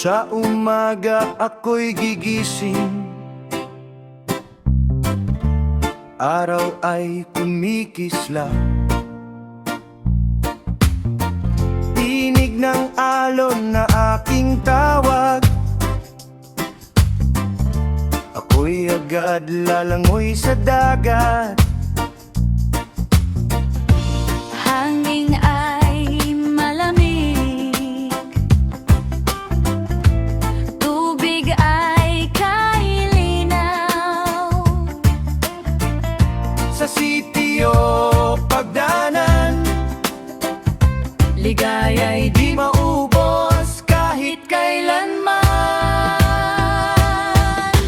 Sa umaga ako'y gigising, araw ay kumikislap. Tinig ng alon na aking tawag, ako'y agad lalangoy sa dagat. Hangin ay malamig, tubig ay kailinaw. Sa sitio pagdanan, ligaya'y di maubos kahit kailanman.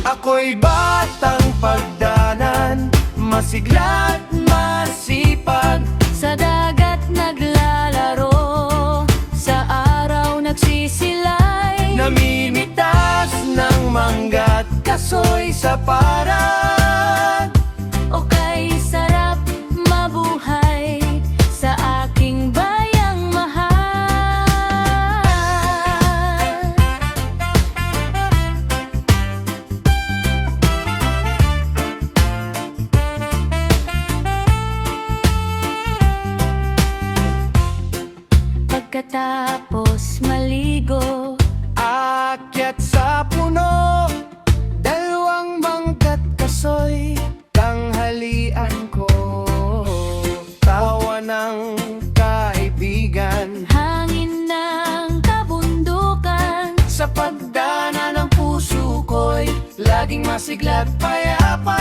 Ako'y batang pagdanan, masigla't masipag. Sa dagat naglalaro, sa araw nagsisilay. Namimitas ng mangga't kasoy sa parag. O kay sarap mabuhay sa aking bayang mahal. Pagkatapos maligo, Akyat sa puno, dalawang mangga't kasoy, tanghalian ko. Tawa ng kaibigan, hangin ng kabundukan. sa pagdana ng puso ko'y laging masigla't payapa.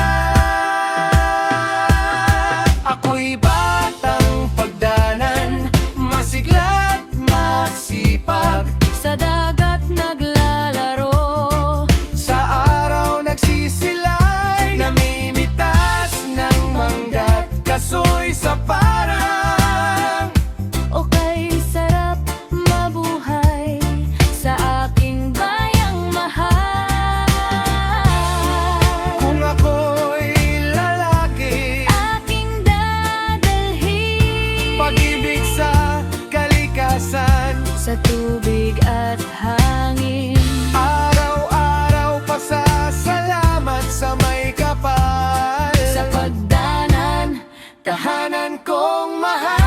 Ako'y batang pagdanan, masigla't masipag. Sa dagat naglalaro, Sa araw nagsisilay, namimitas ng mangga't kasoy sa parang. o kay sarap mabuhay sa aking bayang mahal. Kung ako'y lalaki, Aking dadalhin pag-ibig sa kalikasan. sa tubig at hangin. Araw-araw pasasalamat sa may kapal. Sa pagdanan, Tahanan kong mahal.